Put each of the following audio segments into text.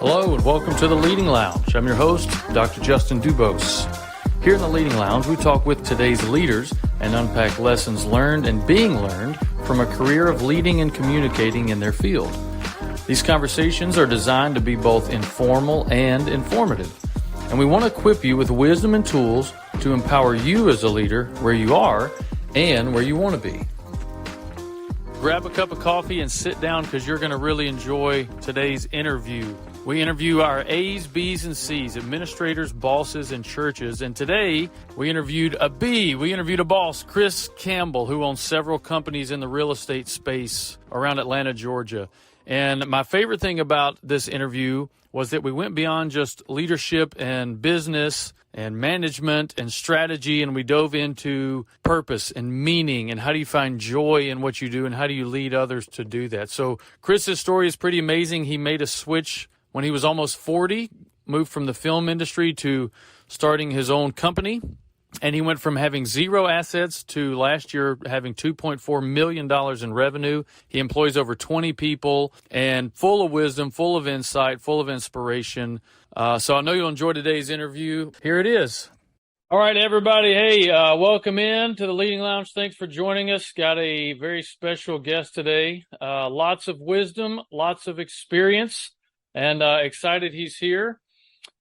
Hello and welcome to the Leading Lounge. I'm your host, Dr. Justin Dubose. Here in the Leading Lounge, we talk with today's leaders and unpack lessons learned and being learned from a career of leading and communicating in their field. These conversations are designed to be both informal and informative, and we want to equip you with wisdom and tools to empower you as a leader where you are and where you want to be. Grab a cup of coffee and sit down because you're going to really enjoy today's interview. We interview our A's, B's, and C's, administrators, bosses, and churches. And today we interviewed a B. We interviewed a boss, Chris Campbell, who owns several companies in the real estate space around Atlanta, Georgia. And my favorite thing about this interview was that we went beyond just leadership and business and management and strategy, and we dove into purpose and meaning and how do you find joy in what you do and how do you lead others to do that. So Chris's story is pretty amazing. He made a switch when he was almost 40, moved from the film industry to starting his own company. And he went from having zero assets to last year having $2.4 million in revenue. He employs over 20 people and full of wisdom, full of insight, full of inspiration. So I know you'll enjoy today's interview. Here it is. All right, everybody. Hey, welcome in to the Leading Lounge. Thanks for joining us. Got a very special guest today. Lots of wisdom, lots of experience, and excited he's here.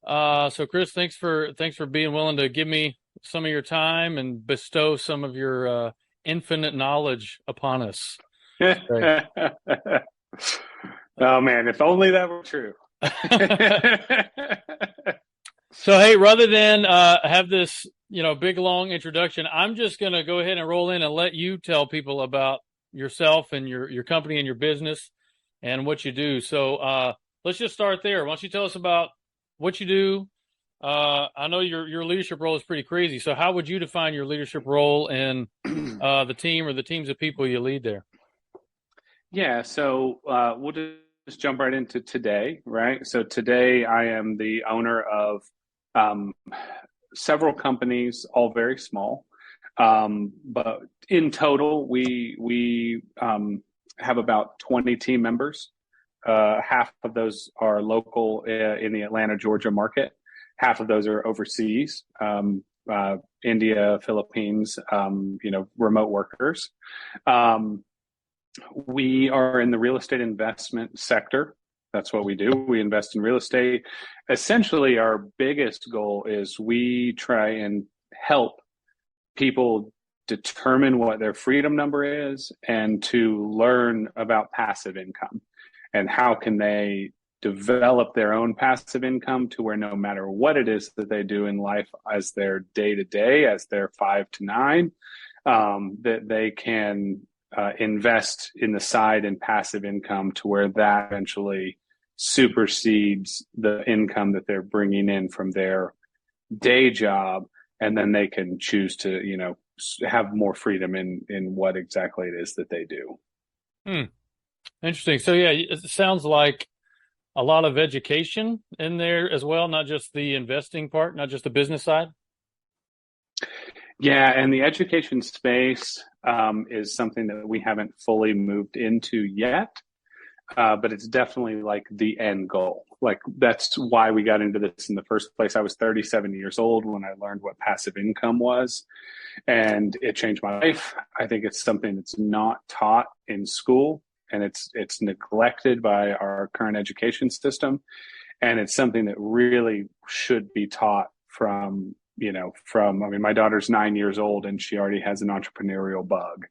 So Chris, thanks for being willing to give me some of your time and bestow some of your infinite knowledge upon us. Oh man, if only that were true. So, hey, rather than have this, big, long introduction, I'm just going to go ahead and roll in and let you tell people about yourself and your company and your business and what you do. So let's just start there. Why don't you tell us about what you do? I know your leadership role is pretty crazy. So how would you define your leadership role in the team or the teams of people you lead there? Yeah, so we'll just jump right into today, right? So today I am the owner of several companies, all very small. But in total, we have about 20 team members. Half of those are local in the Atlanta, Georgia market. Half of those are overseas, India, Philippines, remote workers. We are in the real estate investment sector. That's what we do. We invest in real estate. Essentially, our biggest goal is we try and help people determine what their freedom number is and to learn about passive income and how can they develop their own passive income to where no matter what it is that they do in life as their day-to-day, as their 5 to 9, that they can invest in the side and passive income to where that eventually supersedes the income that they're bringing in from their day job. And then they can choose to, have more freedom in what exactly it is that they do. Interesting. So, yeah, it sounds like a lot of education in there as well, not just the investing part, not just the business side. Yeah, and the education space is something that we haven't fully moved into yet, but it's definitely like the end goal. Like that's why we got into this in the first place. I was 37 years old when I learned what passive income was, and it changed my life. I think it's something that's not taught in school, and it's neglected by our current education system, and it's something that really should be taught from my daughter's 9 years old and she already has an entrepreneurial bug.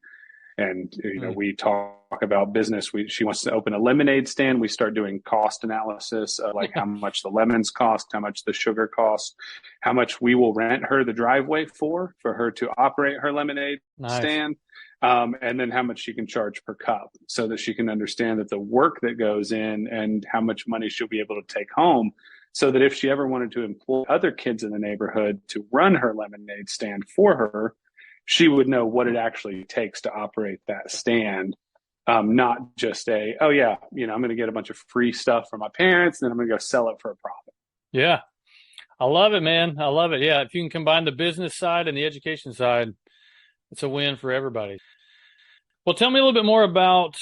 And, we talk about business. She wants to open a lemonade stand. We start doing cost analysis, like how much the lemons cost, how much the sugar cost, how much we will rent her the driveway for her to operate her lemonade stand. And then how much she can charge per cup so that she can understand that the work that goes in and how much money she'll be able to take home. So that if she ever wanted to employ other kids in the neighborhood to run her lemonade stand for her, she would know what it actually takes to operate that stand. Not just I'm going to get a bunch of free stuff from my parents, and then I'm going to go sell it for a profit. Yeah. I love it, man. I love it. Yeah. If you can combine the business side and the education side, it's a win for everybody. Well, tell me a little bit more about,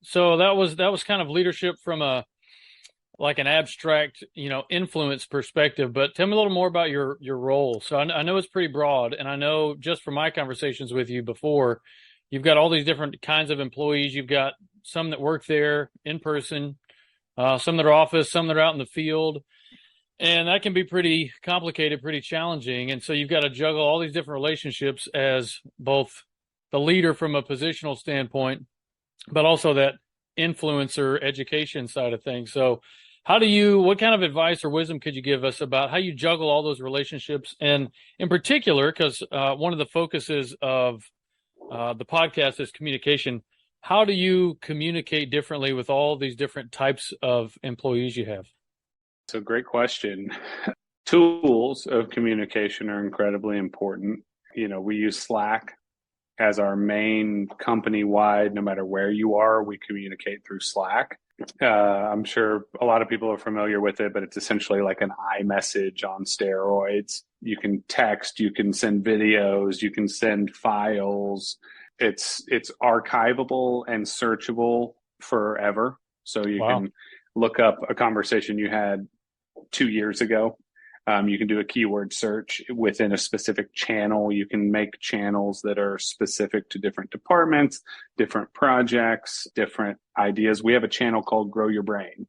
so that was kind of leadership from a like an abstract, influence perspective, but tell me a little more about your role. So I know it's pretty broad, and I know just from my conversations with you before, you've got all these different kinds of employees. You've got some that work there in person, some that are office, some that are out in the field. And that can be pretty complicated, pretty challenging. And so you've got to juggle all these different relationships as both the leader from a positional standpoint, but also that influencer education side of things. So what kind of advice or wisdom could you give us about how you juggle all those relationships? And in particular, because one of the focuses of the podcast is communication, how do you communicate differently with all these different types of employees you have? So great question. Tools of communication are incredibly important. We use Slack as our main company-wide. No matter where you are, we communicate through Slack. I'm sure a lot of people are familiar with it, but it's essentially like an iMessage on steroids. You can text, you can send videos, you can send files. It's archivable and searchable forever. So you can look up a conversation you had 2 years ago. You can do a keyword search within a specific channel. You can make channels that are specific to different departments, different projects, different ideas. We have a channel called Grow Your Brain,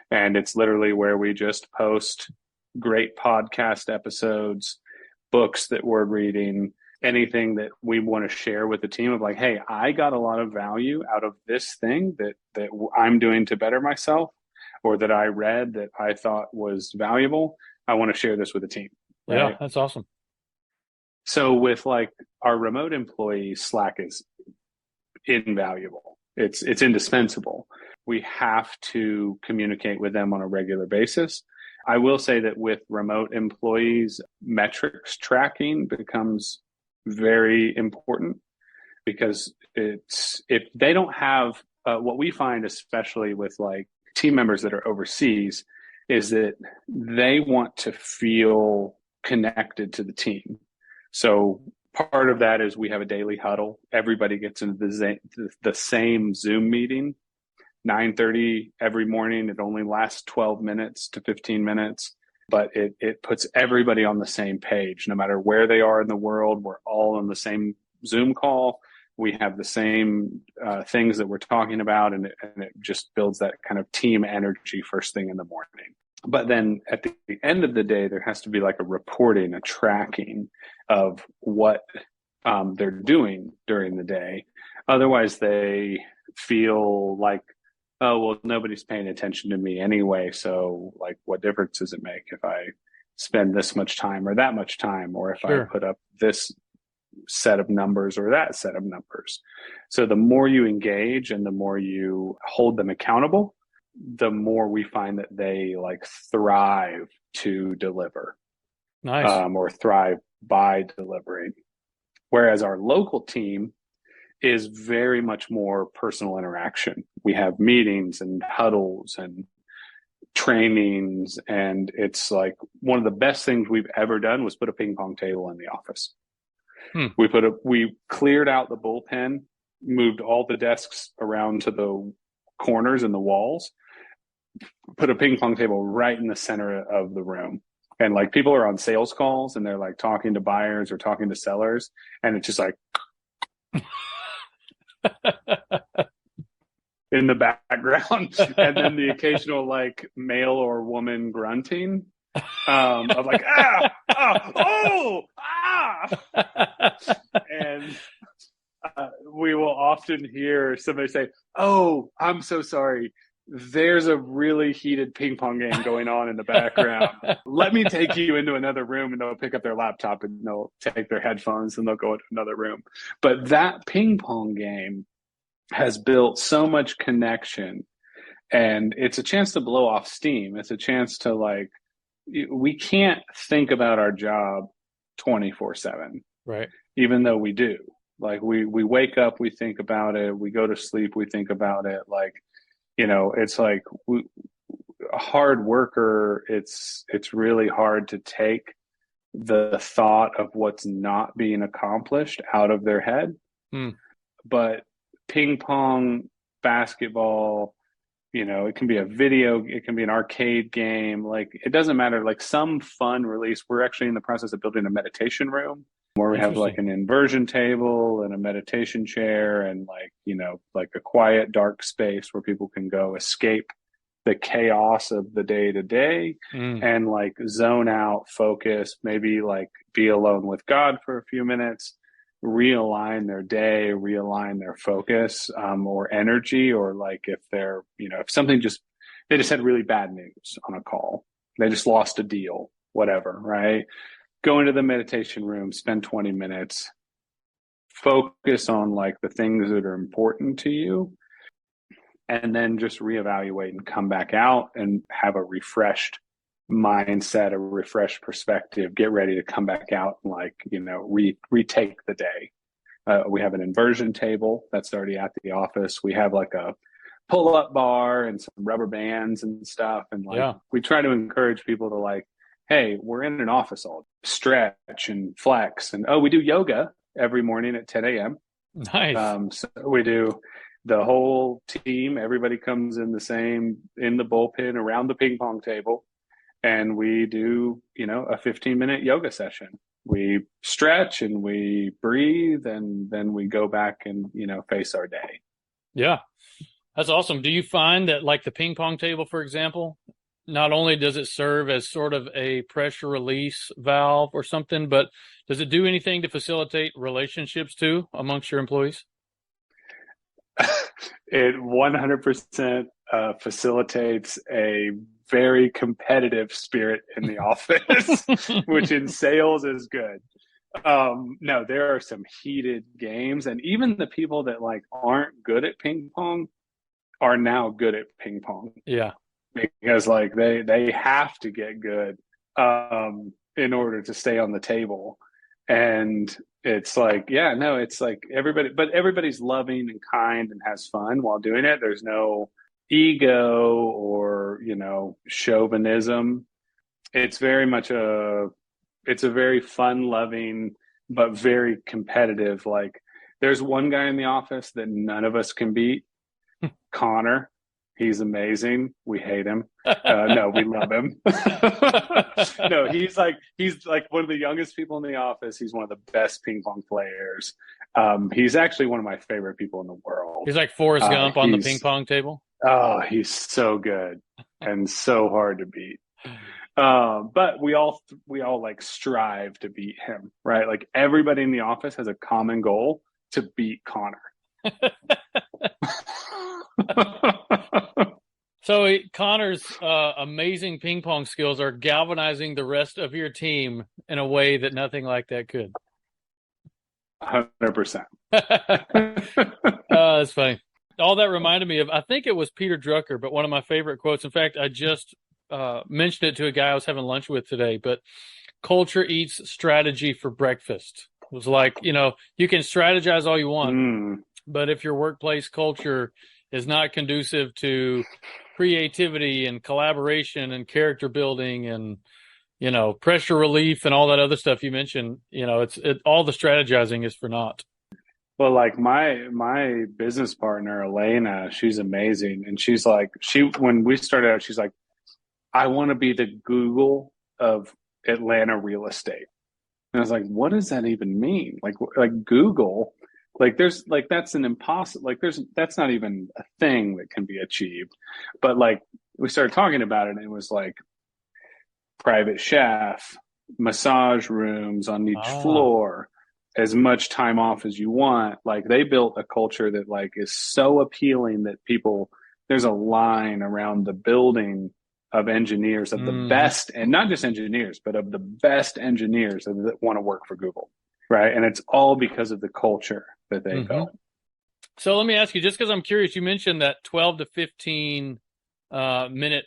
and it's literally where we just post great podcast episodes, books that we're reading, anything that we want to share with the team of like, hey, I got a lot of value out of this thing that I'm doing to better myself, or that I read that I thought was valuable. I want to share this with the team. Right? Yeah, that's awesome. So with like our remote employees, Slack is invaluable. It's indispensable. We have to communicate with them on a regular basis. I will say that with remote employees, metrics tracking becomes very important, because if they don't have what we find, especially with like team members that are overseas, is that they want to feel connected to the team. So part of that is we have a daily huddle. Everybody gets into the same Zoom meeting, 9:30 every morning. It only lasts 12 minutes to 15 minutes, but it puts everybody on the same page. No matter where they are in the world, we're all on the same Zoom call. We have the same things that we're talking about, and it just builds that kind of team energy first thing in the morning. But then at the end of the day, there has to be like a reporting, a tracking of what they're doing during the day. Otherwise, they feel like, oh, well, nobody's paying attention to me anyway. So like, what difference does it make if I spend this much time or that much time, or if Sure. I put up this set of numbers or that set of numbers? So the more you engage and the more you hold them accountable, the more we find that they like thrive to deliver. Nice. Or thrive by delivering. Whereas our local team is very much more personal interaction. We have meetings and huddles and trainings, and it's like one of the best things we've ever done was put a ping pong table in the office. We cleared out the bullpen, moved all the desks around to the corners and the walls, put a ping pong table right in the center of the room. And like people are on sales calls and they're like talking to buyers or talking to sellers, and it's just like in the background, and then the occasional like male or woman grunting of like and we will often hear somebody say, "Oh, I'm so sorry. There's a really heated ping pong game going on in the background. Let me take you into another room," and they'll pick up their laptop and they'll take their headphones and they'll go into another room. But that ping pong game has built so much connection, and it's a chance to blow off steam. It's a chance to like, we can't think about our job 24/7, right? Even though we do. Like we wake up, we think about it. We go to sleep, we think about it. Like, it's like a hard worker. It's really hard to take the thought of what's not being accomplished out of their head. But ping pong, basketball, it can be a video, it can be an arcade game. Like, it doesn't matter, like some fun release. We're actually in the process of building a meditation room where we have like Interesting. an inversion table and a meditation chair and like a quiet, dark space where people can go escape the chaos of the day to day Mm. and like zone out, focus, maybe like be alone with God for a few minutes, realign their day, realign their focus, or energy, or like if they're, if something they just had really bad news on a call, they just lost a deal, whatever, right? Go into the meditation room, spend 20 minutes, focus on like the things that are important to you, and then just reevaluate and come back out and have a refreshed mindset, a refreshed perspective, get ready to come back out and like, retake the day. We have an inversion table that's already at the office. We have like a pull-up bar and some rubber bands and stuff. And like, Yeah. we try to encourage people to like, hey, we're in an office all day. Stretch and flex. And we do yoga every morning at 10 a.m. Nice. So we do the whole team. Everybody comes in the bullpen around the ping pong table. And we do, a 15-minute yoga session. We stretch and we breathe, and then we go back and, face our day. Yeah. That's awesome. Do you find that, like the ping pong table, for example, not only does it serve as sort of a pressure release valve or something, but does it do anything to facilitate relationships too amongst your employees? It 100% facilitates a very competitive spirit in the office, which in sales is good. No, there are some heated games, and even the people that like aren't good at ping pong are now good at ping pong. Yeah. Because like they have to get good in order to stay on the table. And it's like, yeah, no, it's like everybody's loving and kind and has fun while doing it. There's no ego or, chauvinism. It's very much it's a very fun loving, but very competitive. Like, there's one guy in the office that none of us can beat, Connor. He's amazing. We hate him. No, we love him. No, he's like one of the youngest people in the office. He's one of the best ping pong players. He's actually one of my favorite people in the world. He's like Forrest Gump on the ping pong table. Oh, he's so good and so hard to beat. But we all like strive to beat him, right? Like, everybody in the office has a common goal to beat Connor. So Connor's amazing ping pong skills are galvanizing the rest of your team in a way that nothing like that could. 100%. That's funny. All that reminded me of, I think it was Peter Drucker, but one of my favorite quotes. In fact, I just mentioned it to a guy I was having lunch with today, but culture eats strategy for breakfast. It was like, you can strategize all you want, but if your workplace culture is not conducive to creativity and collaboration and character building and, pressure relief and all that other stuff you mentioned, all the strategizing is for naught. Well, like my business partner, Elena, she's amazing. And she's like, when we started out, she's like, I want to be the Google of Atlanta real estate. And I was like, what does that even mean? Like Google, like there's like, that's an impossible, like that's not even a thing that can be achieved. But like, we started talking about it and it was like private chef, massage rooms on each floor, as much time off as you want. Like, they built a culture that like is so appealing that there's a line around the building of engineers, of the best, and not just engineers, but of the best engineers that want to work for Google, right? And it's all because of the culture that they built. So let me ask you, just because I'm curious, you mentioned that 12 to 15 minute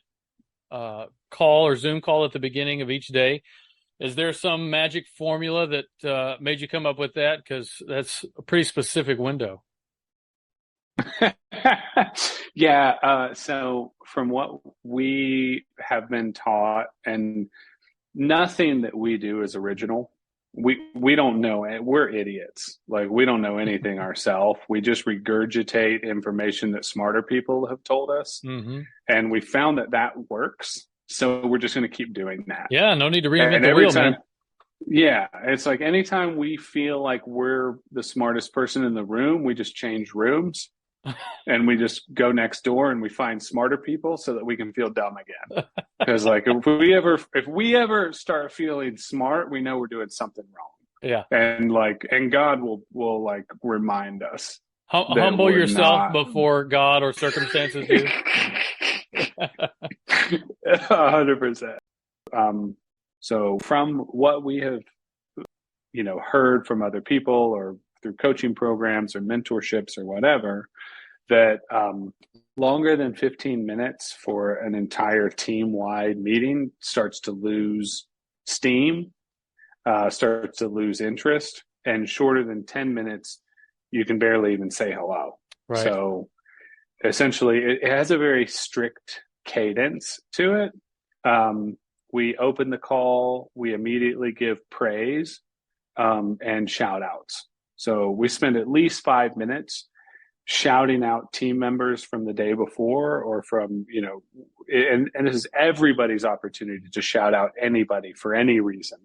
call or Zoom call at the beginning of each day. Is there some magic formula that made you come up with that? Because that's a pretty specific window. Yeah. So from what we have been taught, and nothing that we do is original. we don't know it. We're idiots. Like, we don't know anything ourselves. We just regurgitate information that smarter people have told us. Mm-hmm. And we found that works. So we're just going to keep doing that. Yeah, no need to reinvent And the every wheel, time, man. yeah, it's like anytime we feel like we're the smartest person in the room, we just change rooms and we just go next door and we find smarter people so that we can feel dumb again. Because like if we ever start feeling smart, we know we're doing something wrong. Yeah. And God will like remind us. Humble yourself before God or circumstances do. 100%. So from what we have, heard from other people or through coaching programs or mentorships or whatever, that longer than 15 minutes for an entire team-wide meeting starts to lose steam, starts to lose interest, and shorter than 10 minutes, you can barely even say hello. Right. So essentially, it has a very strict cadence to it. We open the call, we immediately give praise and shout outs. So we spend at least 5 minutes shouting out team members from the day before or from, and this is everybody's opportunity to shout out anybody for any reason.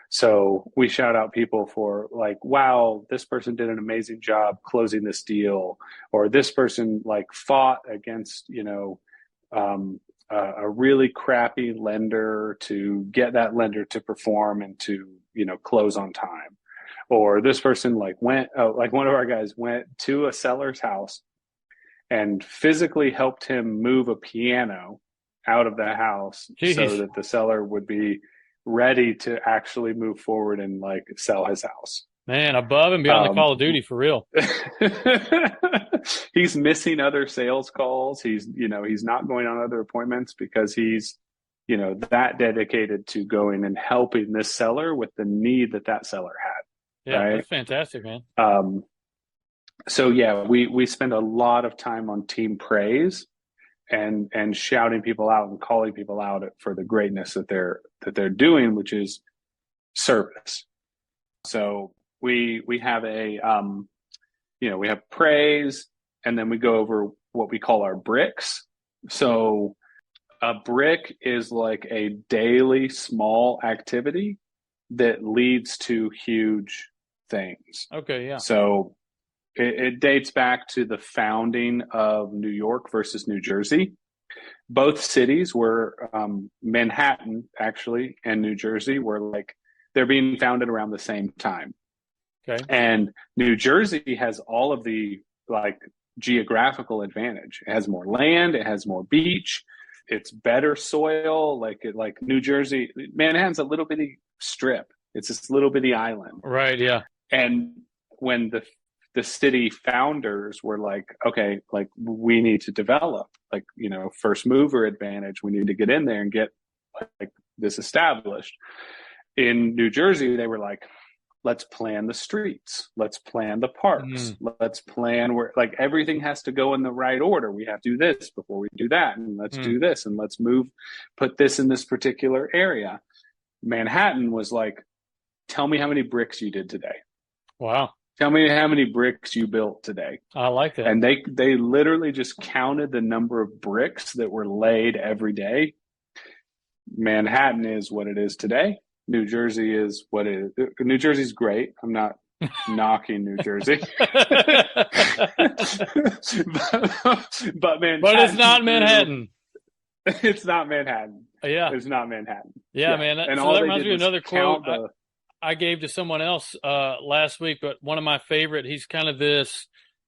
So we shout out people for like, wow, this person did an amazing job closing this deal, or this person like fought against, a really crappy lender to get that lender to perform and to, close on time. Or this person like one of our guys went to a seller's house and physically helped him move a piano out of the house. Jeez. So that the seller would be ready to actually move forward and like sell his house. Man, above and beyond the Call of Duty, for real. He's missing other sales calls. He's not going on other appointments because he's, that dedicated to going and helping this seller with the need that seller had. Yeah, right? That's fantastic, man. So yeah, we spend a lot of time on team praise and shouting people out and calling people out for the greatness that they're doing, which is service. So we have we have praise, and then we go over what we call our bricks. So a brick is like a daily small activity that leads to huge things. Okay, yeah. So it dates back to the founding of New York versus New Jersey. Both cities were Manhattan, actually, and New Jersey were like, they're being founded around the same time. Okay. And New Jersey has all of the like geographical advantage. It has more land, it has more beach, it's better soil. Like New Jersey, Manhattan's a little bitty strip. It's this little bitty island. Right, yeah. And when the city founders were like, okay, like we need to develop like, first mover advantage. We need to get in there and get like this established. In New Jersey, they were like, let's plan the streets. Let's plan the parks. Let's plan where like everything has to go in the right order. We have to do this before we do that. And let's do this. And let's put this in this particular area. Manhattan was like, tell me how many bricks you did today. Wow. Tell me how many bricks you built today. I like that. And they literally just counted the number of bricks that were laid every day. Manhattan is what it is today. New Jersey is what it is. New Jersey's great. I'm not knocking New Jersey. but it's not Manhattan. It's not Manhattan. Yeah. It's not Manhattan. Yeah, man. And so that reminds me of another quote I gave to someone else last week, but one of my favorite, he's kind of this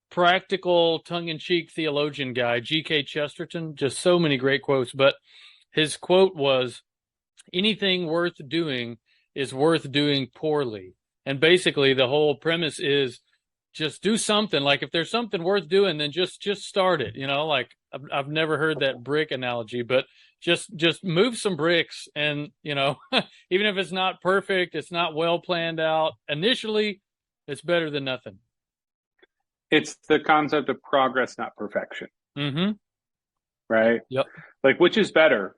practical, tongue-in-cheek theologian guy, G.K. Chesterton, just so many great quotes. But his quote was, anything worth doing is worth doing poorly. And basically the whole premise is just do something. Like if there's something worth doing, then just start it. Like I've never heard that brick analogy, but just move some bricks. And, even if it's not perfect, it's not well planned out initially, it's better than nothing. It's the concept of progress, not perfection. Mm-hmm. Right? Yep. Like, which is better,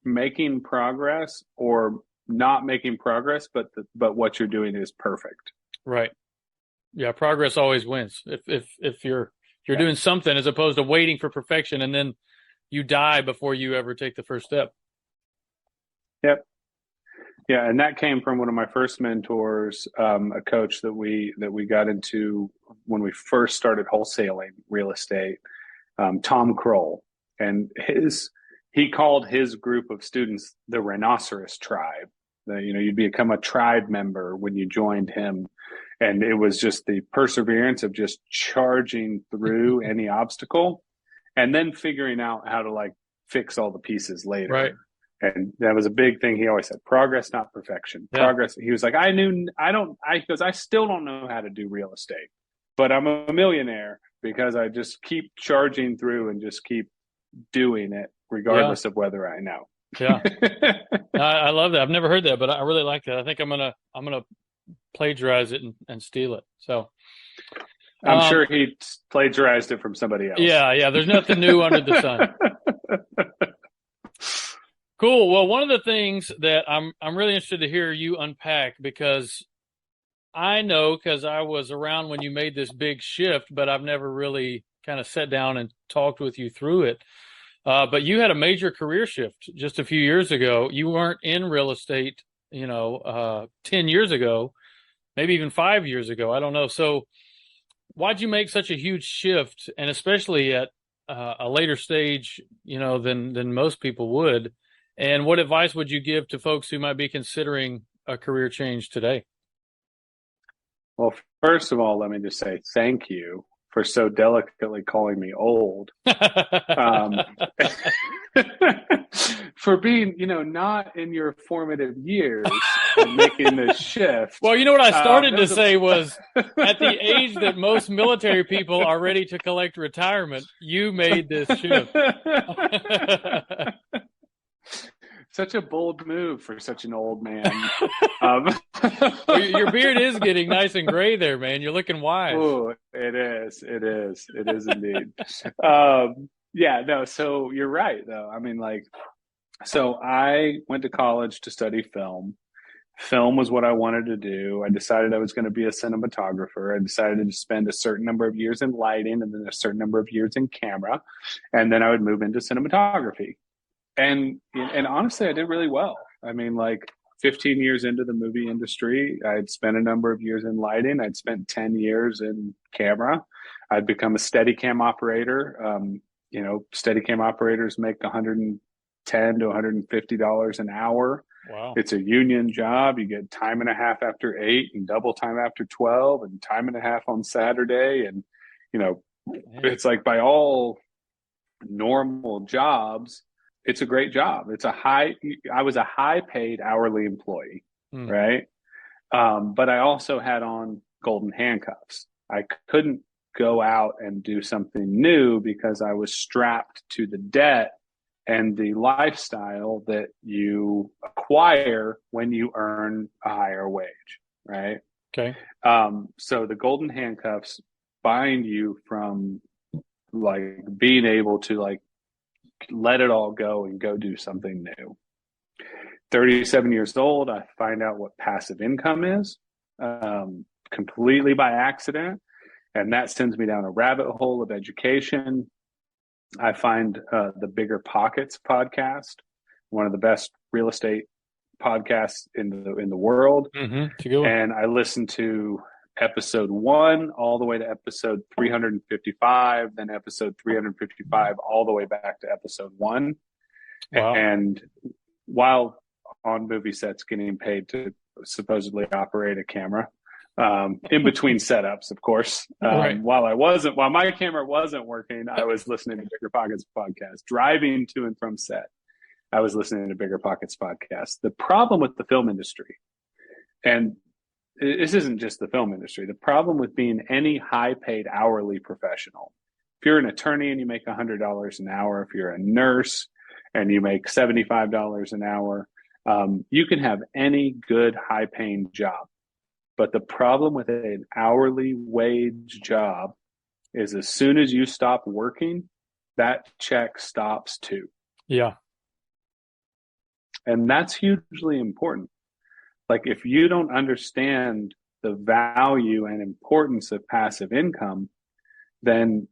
making progress or not making progress, but what you're doing is perfect. Right. Yeah. Progress always wins. If you're doing something as opposed to waiting for perfection and then you die before you ever take the first step. Yep. Yeah, and that came from one of my first mentors, a coach that we got into when we first started wholesaling real estate, Tom Kroll, and he called his group of students the Rhinoceros Tribe. You'd become a tribe member when you joined him, and it was just the perseverance of just charging through any obstacle, and then figuring out how to like fix all the pieces later. Right. And that was a big thing. He always said, progress, not perfection. Yeah. Progress. He was like, because I still don't know how to do real estate, but I'm a millionaire because I just keep charging through and just keep doing it regardless of whether I know. Yeah. I love that. I've never heard that, but I really like that. I think I'm going to plagiarize it and steal it. So I'm sure he plagiarized it from somebody else. Yeah. There's nothing new under the sun. Cool. Well, one of the things that I'm really interested to hear you unpack, because I know, because I was around when you made this big shift, but I've never really kind of sat down and talked with you through it. But you had a major career shift just a few years ago. You weren't in real estate, 10 years ago, maybe even 5 years ago. I don't know. So why'd you make such a huge shift, and especially at a later stage, than most people would? And what advice would you give to folks who might be considering a career change today? Well, first of all, let me just say thank you for so delicately calling me old. For being, not in your formative years and making this shift. Well, you know what I started to say was, at the age that most military people are ready to collect retirement, you made this shift. Such a bold move for such an old man. Well, your beard is getting nice and gray there, man. You're looking wise. Oh, it is indeed. So you're right, though. I mean, so I went to college to study film. Film was what I wanted to do. I decided I was going to be a cinematographer. I decided to spend a certain number of years in lighting and then a certain number of years in camera. And then I would move into cinematography. And honestly, I did really well. I mean, 15 years into the movie industry, I'd spent a number of years in lighting. I'd spent 10 years in camera. I'd become a Steadicam operator. Steadicam operators make $110 to $150 an hour. Wow. It's a union job. You get time and a half after 8 and double time after 12 and time and a half on Saturday. And, it's like by all normal jobs, it's a great job. I was a high paid hourly employee, right? But I also had on golden handcuffs. I couldn't go out and do something new because I was strapped to the debt and the lifestyle that you acquire when you earn a higher wage, right? Okay. So the golden handcuffs bind you from being able to let it all go and go do something new. 37 years old, I find out what passive income is, completely by accident. And that sends me down a rabbit hole of education. I find the Bigger Pockets podcast, one of the best real estate podcasts in the world. Mm-hmm. And I listened to episode 1 all the way to episode 355, then episode 355 all the way back to episode 1. Wow. And while on movie sets getting paid to supposedly operate a camera, in between setups, of course. Right. While my camera wasn't working, I was listening to Bigger Pockets podcast. Driving to and from set, I was listening to Bigger Pockets podcast. The problem with the film industry, and this isn't just the film industry, the problem with being any high-paid hourly professional, if you're an attorney and you make $100 an hour, if you're a nurse and you make $75 an hour, you can have any good high-paying job. But the problem with an hourly wage job is as soon as you stop working, that check stops too. Yeah. And that's hugely important. Like if you don't understand the value and importance of passive income, then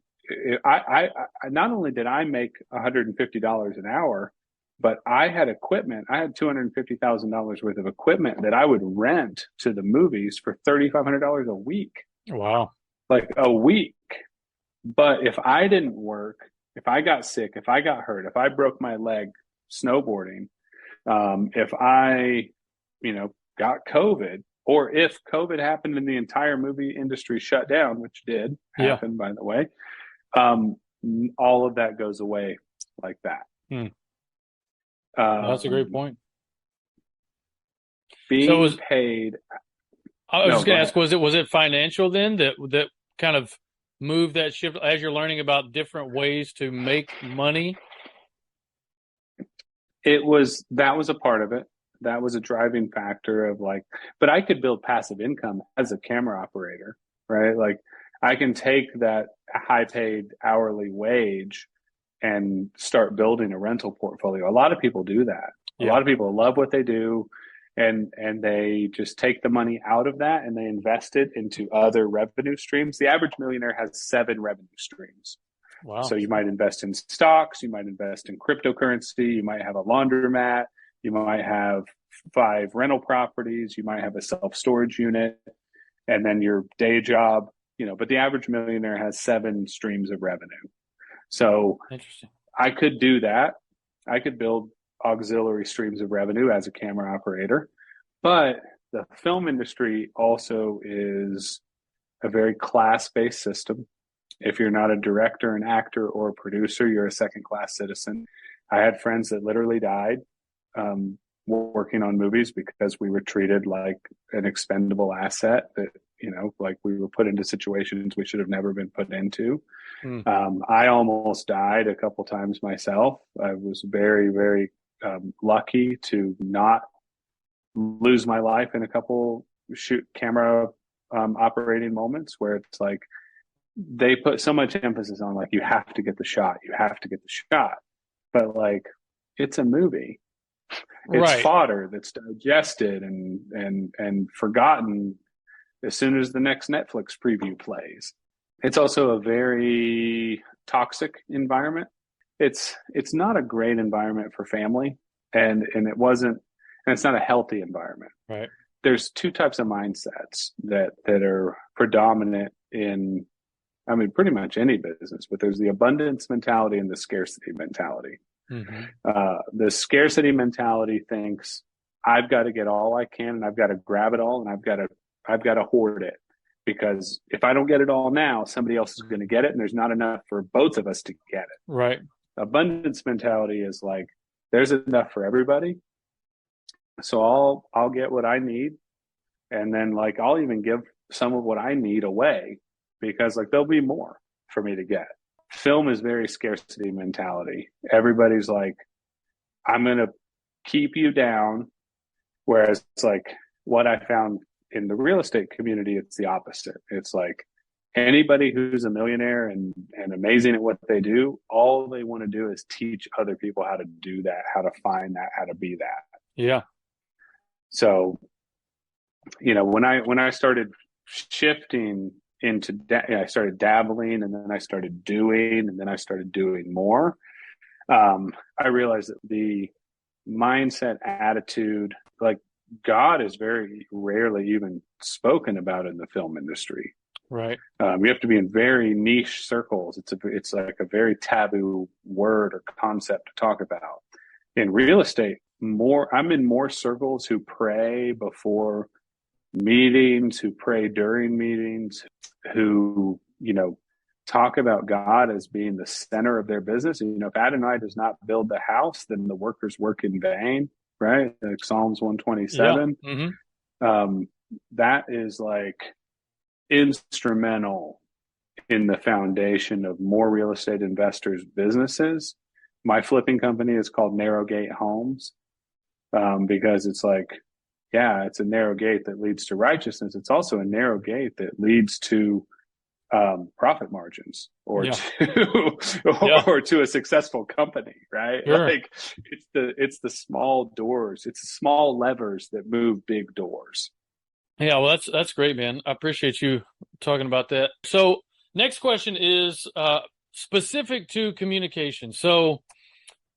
I not only did I make $150 an hour, but I had equipment. I had $250,000 worth of equipment that I would rent to the movies for $3,500 a week, Wow. like a week. But if I didn't work, if I got sick, if I got hurt, if I broke my leg snowboarding, if I, got COVID, or if COVID happened and the entire movie industry shut down, which did happen, by the way, all of that goes away like that. That's a great point. Being paid. I was just going to ask, was it financial then that kind of moved that shift as you're learning about different ways to make money? That was a part of it. That was a driving factor of but I could build passive income as a camera operator, right? Like I can take that high paid hourly wage and start building a rental portfolio. A lot of people do that. A lot of people love what they do, and they just take the money out of that and they invest it into other revenue streams. The average millionaire has 7 revenue streams. Wow. So you might invest in stocks, you might invest in cryptocurrency, you might have a laundromat, you might have 5 rental properties, you might have a self-storage unit, and then your day job, but the average millionaire has 7 streams of revenue. So interesting. I could do that. I could build auxiliary streams of revenue as a camera operator, but the film industry also is a very class-based system. If you're not a director, an actor, or a producer, you're a second-class citizen. I had friends that literally died working on movies because we were treated like an expendable asset that, like we were put into situations we should have never been put into. I almost died a couple times myself. I was very, very lucky to not lose my life in a couple camera operating moments where it's like they put so much emphasis on you have to get the shot, but it's a movie. It's fodder that's digested and forgotten as soon as the next Netflix preview plays. It's also a very toxic environment. It's not a great environment for family, and it's not a healthy environment. Right. There's 2 types of mindsets that are predominant in, pretty much any business, but there's the abundance mentality and the scarcity mentality. The scarcity mentality thinks I've got to get all I can and I've got to grab it all and I've got to hoard it, because if I don't get it all now, somebody else is going to get it and there's not enough for both of us to get it. Right. Abundance mentality is there's enough for everybody. So I'll get what I need, and then I'll even give some of what I need away because there'll be more for me to get. Film is very scarcity mentality. Everybody's I'm going to keep you down. Whereas what I found in the real estate community, it's the opposite. It's anybody who's a millionaire and amazing at what they do, all they want to do is teach other people how to do that, how to find that, how to be that. Yeah. So, when I started shifting into, I started dabbling, and then I started doing, and then I started doing more. I realized that the mindset, attitude, God is very rarely even spoken about in the film industry. Right. You have to be in very niche circles. It's like a very taboo word or concept to talk about. In real estate, I'm in more circles who pray before meetings, who pray during meetings, who, talk about God as being the center of their business. And, if Adonai does not build the house, then the workers work in vain, right? Like Psalms 127. Yeah. That is instrumental in the foundation of more real estate investors' businesses. My flipping company is called Narrow Gate Homes because it's it's a narrow gate that leads to righteousness. It's also a narrow gate that leads to profit margins or Yeah. to Yeah. or to a successful company, right? Sure. Like it's the small doors, it's the small levers that move big doors. Yeah, well, that's great, man. I appreciate you talking about that. So, next question is specific to communication. So,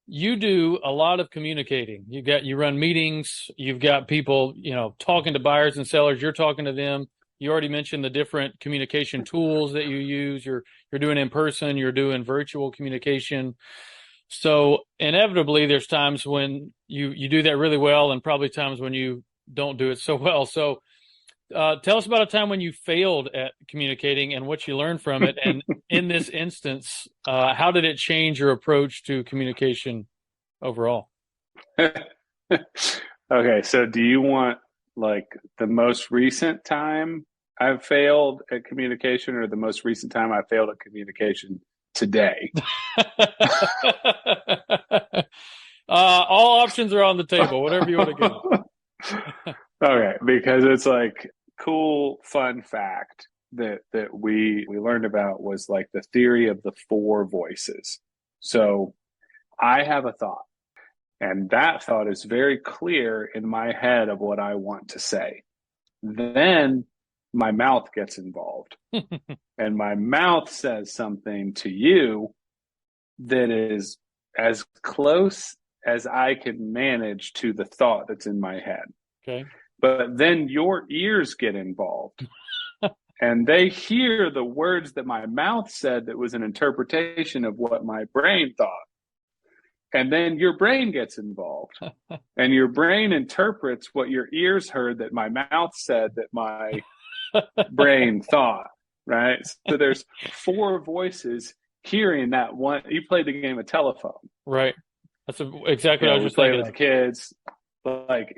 you do a lot of communicating. You run meetings, you've got people, talking to buyers and sellers, you're talking to them. You already mentioned the different communication tools that you use. You're doing in person, you're doing virtual communication. So, inevitably there's times when you do that really well and probably times when you don't do it so well. So, tell us about a time when you failed at communicating and what you learned from it. And in this instance, how did it change your approach to communication overall? Okay, so do you want like the most recent time I've failed at communication or the most recent time I failed at communication today? All options are on the table, whatever you want to go. Okay, because it's like cool fun fact that we learned about was like the theory of the four voices. So I have a thought, and that thought is very clear in my head of what I want to say. Then my mouth gets involved, and my mouth says something to you that is as close as I can manage to the thought that's in my head. Okay. But then your ears get involved and they hear the words that my mouth said that was an interpretation of what my brain thought. And then your brain gets involved and your brain interprets what your ears heard that my mouth said that my brain thought, right? So there's four voices hearing that one. You played the game of telephone. Right. That's exactly what I was We just play thinking with of. the kids. Like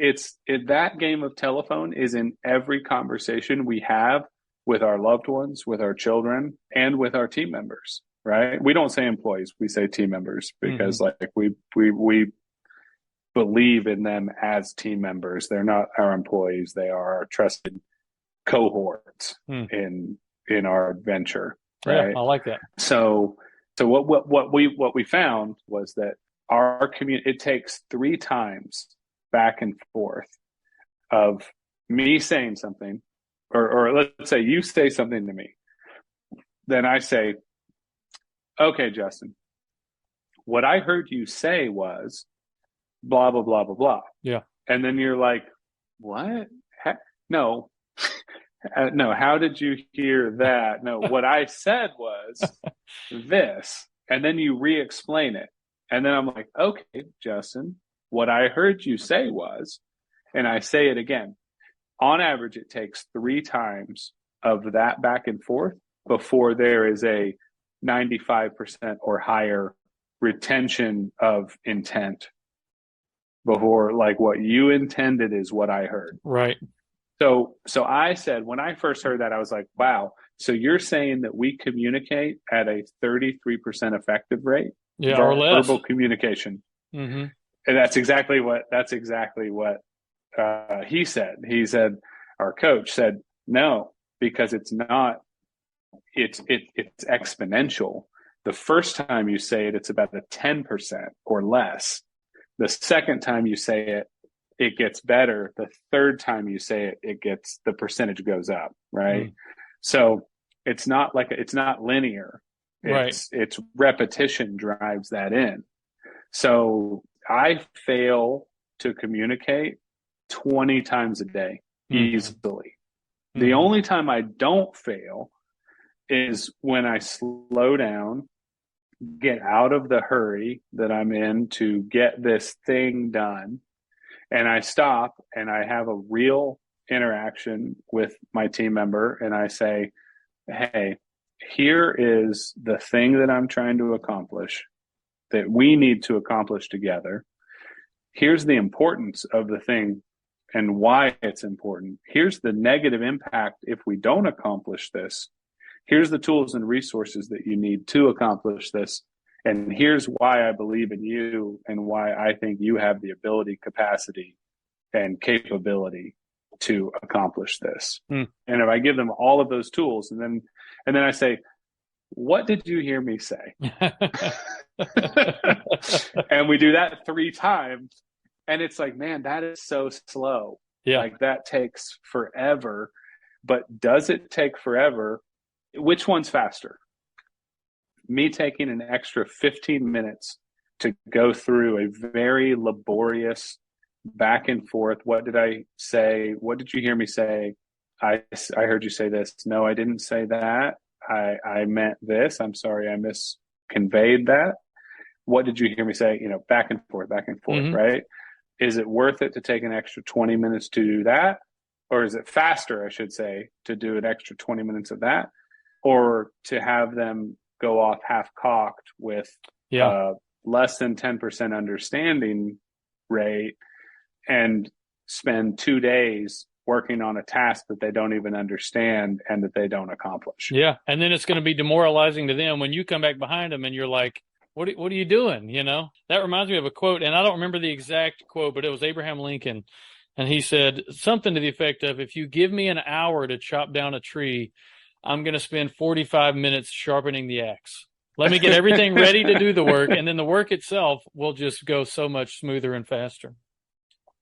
that game of telephone is in every conversation we have with our loved ones, with our children, and with our team members, right? We don't say employees, we say team members because like we believe in them as team members. They're not our employees, they are our trusted cohorts in our venture, right? Yeah, I like that. So what we found was that our community, it takes 3 times back and forth of me saying something, or let's say you say something to me. Then I say, okay, Justin, what I heard you say was blah, blah, blah, blah, blah. Yeah. And then you're like, what? No, no, how did you hear that? No, what I said was this. And then you re-explain it. And then I'm like, okay, Justin, what I heard you say was, and I say it again. On average, it takes 3 times of that back and forth before there is a 95% or higher retention of intent. Before, like, what you intended is what I heard. Right. So I said, when I first heard that, I was like, wow, so you're saying that we communicate at a 33% effective rate? Yeah, or less. Verbal communication. Mm-hmm. And that's exactly what he said. He said, our coach said, no, because it's not, it's exponential. The first time you say it, it's about a 10% or less. The second time you say it, it gets better. The third time you say it, the percentage goes up, right? So it's not linear. It's repetition drives that in. So I fail to communicate 20 times a day easily. The only time I don't fail is when I slow down, get out of the hurry that I'm in to get this thing done, and I stop and I have a real interaction with my team member and I say, hey, here is the thing that I'm trying to accomplish, that we need to accomplish together. Here's the importance of the thing and why it's important. Here's the negative impact if we don't accomplish this. Here's the tools and resources that you need to accomplish this. And here's why I believe in you and why I think you have the ability, capacity, and capability to accomplish this. Hmm. And if I give them all of those tools and then I say, what did you hear me say? And we do that 3 times. And it's like, man, that is so slow. Yeah. Like that takes forever. But does it take forever? Which one's faster? Me taking an extra 15 minutes to go through a very laborious back and forth. What did I say? What did you hear me say? I heard you say this. No, I didn't say that. I meant this. I'm sorry, I misconveyed that. What did you hear me say? Back and forth, Mm-hmm. right? Is it worth it to take an extra 20 minutes to do that? Or is it faster, I should say, to do an extra 20 minutes of that? Or to have them go off half-cocked with less than 10% understanding rate and spend 2 days working on a task that they don't even understand and that they don't accomplish. Yeah. And then it's going to be demoralizing to them when you come back behind them and you're like, what are you doing? That reminds me of a quote, and I don't remember the exact quote, but it was Abraham Lincoln. And he said something to the effect of, if you give me an hour to chop down a tree, I'm going to spend 45 minutes sharpening the axe. Let me get everything ready to do the work. And then the work itself will just go so much smoother and faster.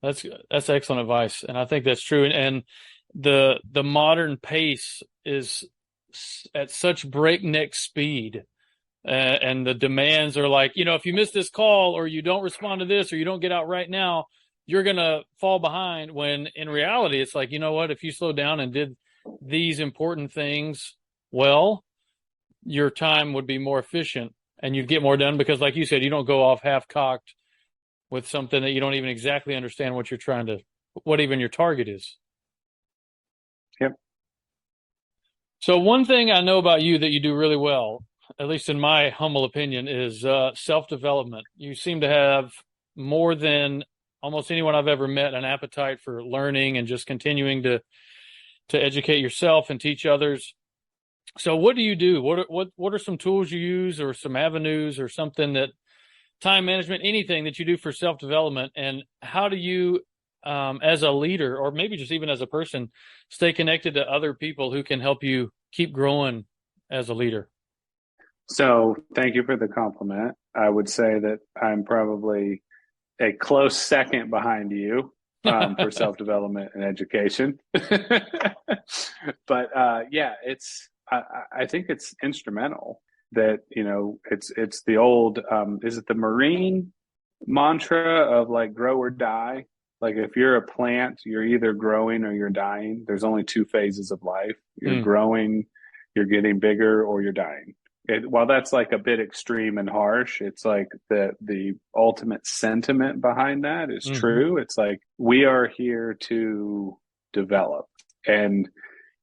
That's excellent advice. And I think that's true. And the modern pace is at such breakneck speed. And the demands are like, if you miss this call or you don't respond to this or you don't get out right now, you're going to fall behind, when in reality, it's like, you know what, if you slow down and did these important things well, your time would be more efficient and you'd get more done because, like you said, you don't go off half-cocked with something that you don't even exactly understand what even your target is. Yep. So one thing I know about you that you do really well, at least in my humble opinion, is self-development. You seem to have, more than almost anyone I've ever met, an appetite for learning and just continuing to educate yourself and teach others. So what do you do? What are some tools you use, or some avenues, or something that, time management, anything that you do for self-development? And how do you, as a leader, or maybe just even as a person, stay connected to other people who can help you keep growing as a leader? So thank you for the compliment. I would say that I'm probably a close second behind you for self-development and education. But I think it's instrumental that, it's the old, is it the Marine mantra of like grow or die? Like if you're a plant, you're either growing or you're dying. There's only 2 phases of life. You're growing, you're getting bigger, or you're dying. While that's like a bit extreme and harsh, it's like the ultimate sentiment behind that is true. It's like, we are here to develop, and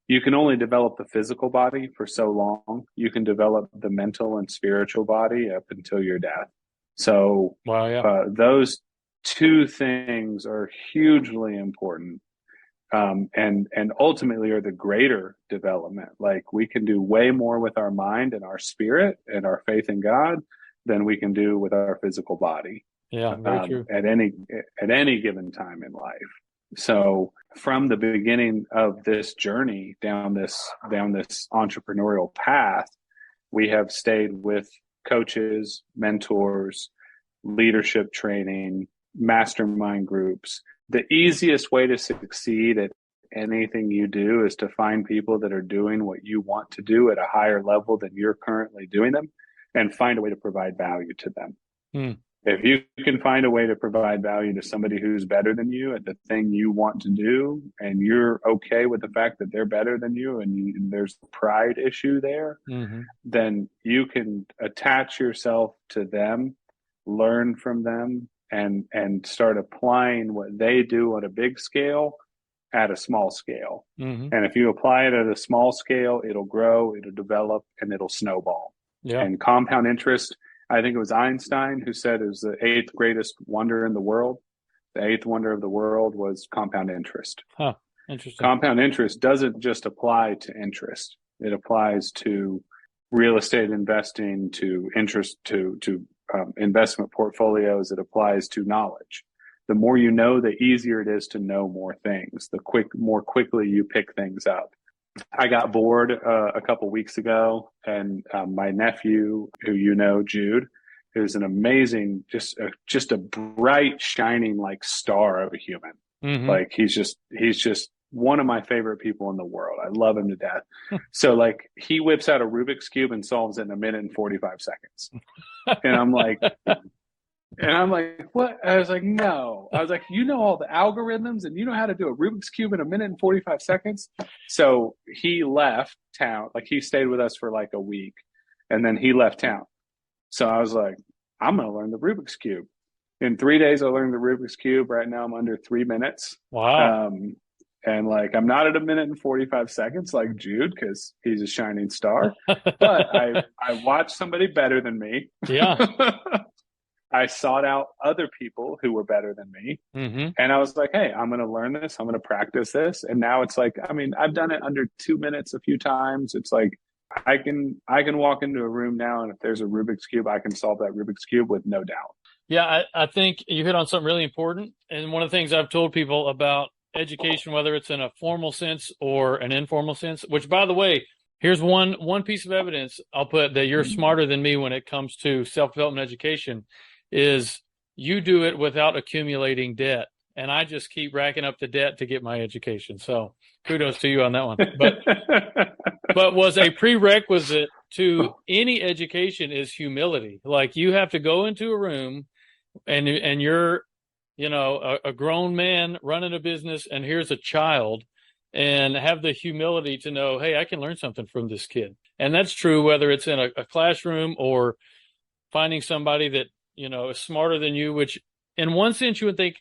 you can only develop the physical body for so long. You can develop the mental and spiritual body up until your death. So wow, yeah. Those 2 things are hugely important. And ultimately are the greater development. Like we can do way more with our mind and our spirit and our faith in God than we can do with our physical body. Yeah, very true. At any given time in life. So from the beginning of this journey down this entrepreneurial path, we have stayed with coaches, mentors, leadership training, mastermind groups. The easiest way to succeed at anything you do is to find people that are doing what you want to do at a higher level than you're currently doing them, and find a way to provide value to them. If you can find a way to provide value to somebody who's better than you at the thing you want to do, and you're okay with the fact that they're better than you, and there's a pride issue there, then you can attach yourself to them, learn from them, and start applying what they do on a big scale at a small scale. And if you apply it at a small scale, it'll grow, it'll develop, and it'll snowball. Yeah. And compound interest, I think it was Einstein who said it was the 8th greatest wonder in the world. The 8th wonder of the world was compound interest. Huh. Interesting. Compound interest doesn't just apply to interest. It applies to real estate investing, to interest, to investment portfolios. It applies to knowledge. the more you know, the easier it is to know more things, more quickly you pick things up. I got bored a couple weeks ago, and my nephew, who you know, Jude, who's an amazing, just a bright, shining like star of a human. Mm-hmm. Like he's just one of my favorite people in the world. I love him to death. So like he whips out a Rubik's Cube and solves it in a minute and 45 seconds. And I'm like, what? I was like, no. I was like, you know all the algorithms and you know how to do a Rubik's Cube in a minute and 45 seconds? So he left town. Like he stayed with us for like a week and then he left town. So I was like, I'm going to learn the Rubik's Cube. In 3 days, I learned the Rubik's Cube. Right now I'm under 3 minutes. Wow. And like, I'm not at a minute and 45 seconds like Jude because he's a shining star, but I watched somebody better than me. Yeah. I sought out other people who were better than me. Mm-hmm. And I was like, hey, I'm going to learn this. I'm going to practice this. And now it's like, I mean, I've done it under 2 minutes a few times. It's like, I can walk into a room now, and if there's a Rubik's Cube, I can solve that Rubik's Cube with no doubt. Yeah, I think you hit on something really important. And one of the things I've told people about education, whether it's in a formal sense or an informal sense, which, by the way, here's one piece of evidence I'll put that you're smarter than me when it comes to self-development education, is you do it without accumulating debt. And I just keep racking up the debt to get my education. So kudos to you on that one. But was a prerequisite to any education is humility. Like you have to go into a room and you're, a grown man running a business, and here's a child, and have the humility to know, hey, I can learn something from this kid. And that's true whether it's in a classroom or finding somebody that, is smarter than you, which in one sense you would think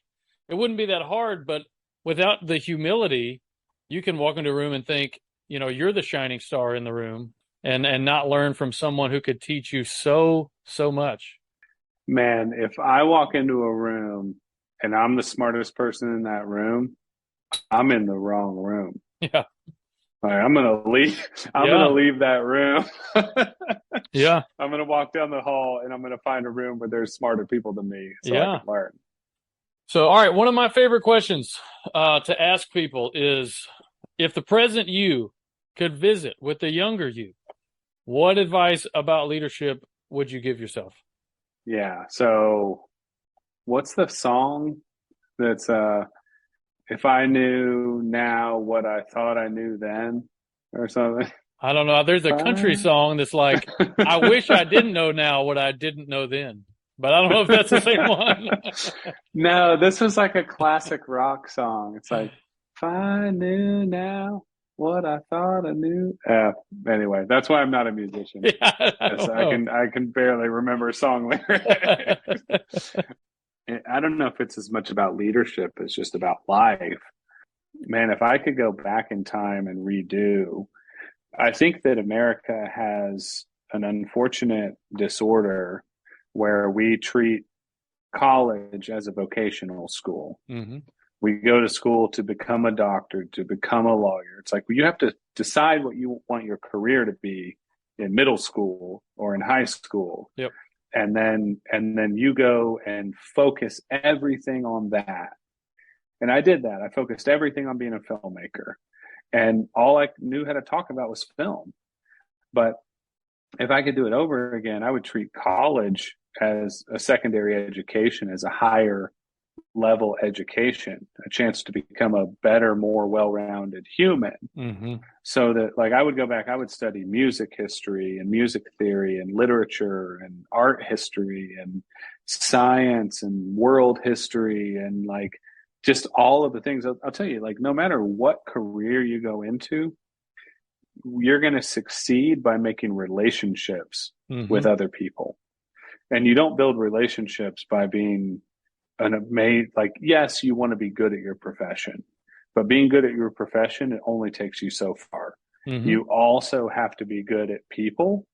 it wouldn't be that hard, but without the humility, you can walk into a room and think, you're the shining star in the room and not learn from someone who could teach you so much. Man, if I walk into a room and I'm the smartest person in that room, I'm in the wrong room. Yeah. All right, I'm gonna leave. I'm gonna leave that room. Yeah. I'm gonna walk down the hall and I'm gonna find a room where there's smarter people than me, so I can learn. So, all right, one of my favorite questions to ask people is, if the present you could visit with the younger you, what advice about leadership would you give yourself? Yeah. So, what's the song that's if I knew now what I thought I knew then, or something? I don't know. There's a country song that's like, I wish I didn't know now what I didn't know then. But I don't know if that's the same one. No, this was like a classic rock song. It's like, if I knew now what I thought I knew. Anyway, that's why I'm not a musician. Yeah, I can barely remember song lyrics. I don't know if it's as much about leadership as just about life. Man, if I could go back in time and redo, I think that America has an unfortunate disorder where we treat college as a vocational school. Mm-hmm. We go to school to become a doctor, to become a lawyer. It's like, well, you have to decide what you want your career to be in middle school or in high school. Yep. And then you go and focus everything on that. And I did that. I focused everything on being a filmmaker. And all I knew how to talk about was film. But if I could do it over again, I would treat college as a secondary education, as a higher level education, a chance to become a better, more well-rounded human. Mm-hmm. So that, like, I would go back, I would study music history and music theory and literature and art history and science and world history and like just all of the things. I'll tell you, like, no matter what career you go into, you're going to succeed by making relationships with other people. And you don't build relationships by being like, yes, you want to be good at your profession, but being good at your profession, it only takes you so far. Mm-hmm. You also have to be good at people,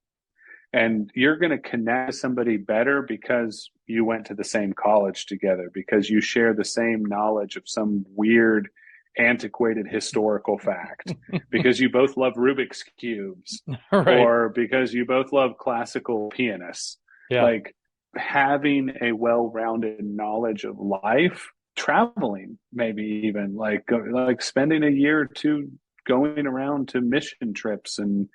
and you're going to connect with somebody better because you went to the same college together, because you share the same knowledge of some weird, antiquated historical fact, because you both love Rubik's cubes, right, or because you both love classical pianists. Yeah. Like, having a well-rounded knowledge of life traveling, maybe even like spending a year or two going around to mission trips and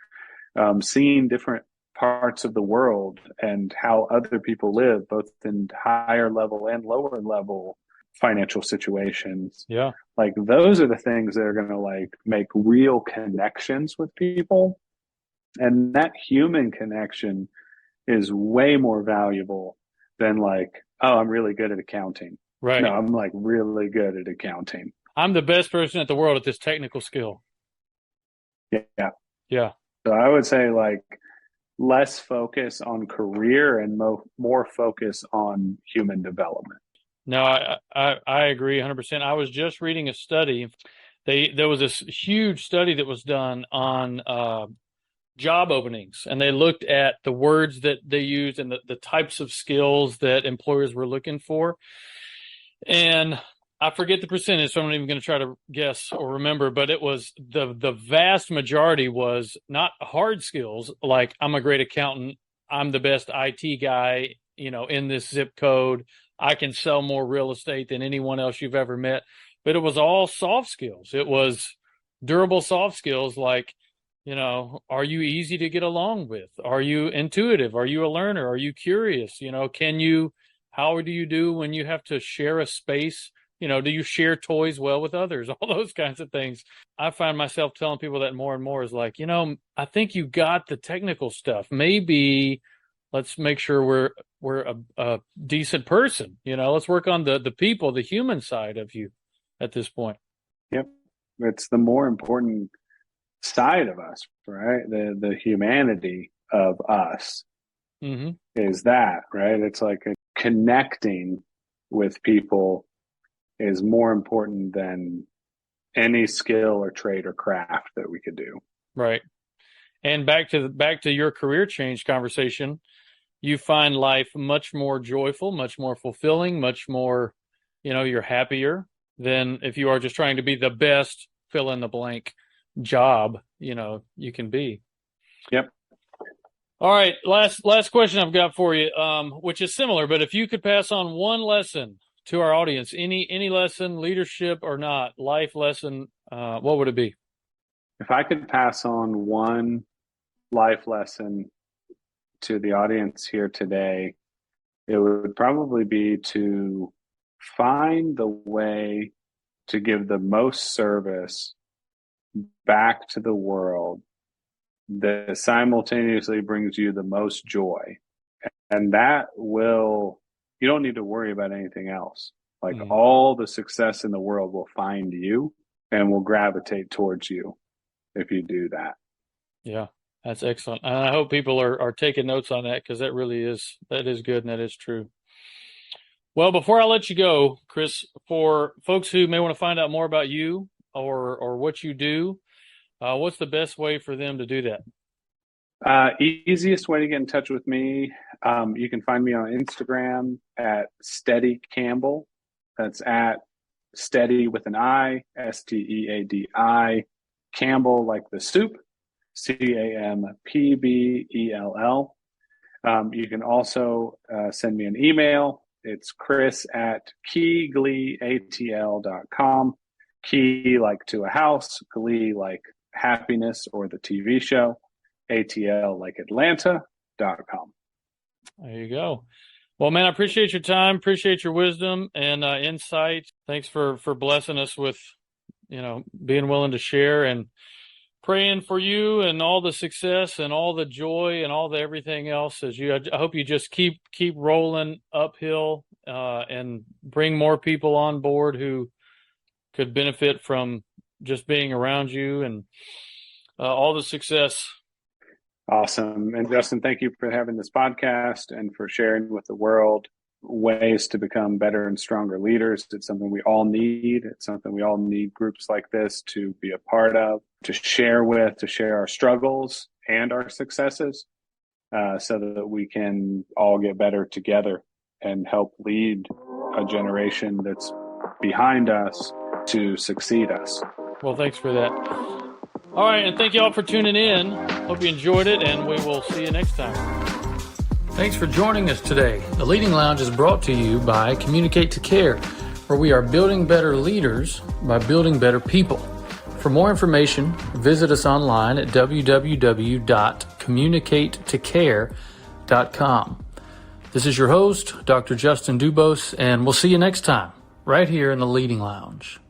seeing different parts of the world and how other people live, both in higher level and lower level financial situations. Yeah. Like those are the things that are going to like make real connections with people. And that human connection is way more valuable than like, oh, I'm really good at accounting. Right. No, I'm like really good at accounting. I'm the best person at the world at this technical skill. Yeah. Yeah. So I would say like less focus on career and more focus on human development. No, I agree 100%. I was just reading a study. There was this huge study that was done on job openings, and they looked at the words that they used and the types of skills that employers were looking for. And I forget the percentage, so I'm not even going to try to guess or remember, but it was the vast majority was not hard skills like I'm a great accountant, I'm the best IT guy, in this zip code, I can sell more real estate than anyone else you've ever met. But it was all soft skills. It was durable soft skills like, are you easy to get along with? Are you intuitive? Are you a learner? Are you curious? How do you do when you have to share a space? Do you share toys well with others? All those kinds of things. I find myself telling people that more and more is like, I think you got the technical stuff. Maybe let's make sure we're a decent person. Let's work on the people, the human side of you at this point. Yep. It's the more important side of us, right? The humanity of us is that, right? It's like connecting with people is more important than any skill or trade or craft that we could do. Right. And back to your career change conversation, you find life much more joyful, much more fulfilling, much more, you're happier than if you are just trying to be the best fill in the blank job, you can be. Yep. All right. Last question I've got for you, which is similar, but if you could pass on one lesson to our audience, any lesson, leadership or not, life lesson, what would it be? If I could pass on one life lesson to the audience here today, it would probably be to find the way to give the most service back to the world that simultaneously brings you the most joy. And you don't need to worry about anything else. Like all the success in the world will find you and will gravitate towards you if you do that. Yeah, that's excellent. And I hope people are taking notes on that, because that is good and that is true. Well, before I let you go, Chris, for folks who may want to find out more about you or what you do, what's the best way for them to do that? Easiest way to get in touch with me, you can find me on Instagram at Steady Campbell. That's at Steady with an I, STEADI, Campbell like the soup, CAMPBELL. You can also send me an email. It's Chris at keygleeatl.com. Key like to a house, glee like happiness or the TV show, ATL like Atlanta.com. There you go. Well, man, I appreciate your time, appreciate your wisdom and insight. Thanks for blessing us with, being willing to share, and praying for you and all the success and all the joy and all the everything else I hope you just keep rolling uphill and bring more people on board who could benefit from just being around you, and all the success. Awesome. And Justin, thank you for having this podcast and for sharing with the world ways to become better and stronger leaders. It's something we all need. It's something we all need groups like this to be a part of, to share our struggles and our successes, so that we can all get better together and help lead a generation that's behind us to succeed us. Well, thanks for that. All right, and thank you all for tuning in. Hope you enjoyed it, and we will see you next time. Thanks for joining us today. The Leading Lounge is brought to you by Communicate to Care, where we are building better leaders by building better people. For more information, visit us online at www.communicatetoCare.com. This is your host, Dr. Justin Dubose, and we'll see you next time, right here in the Leading Lounge.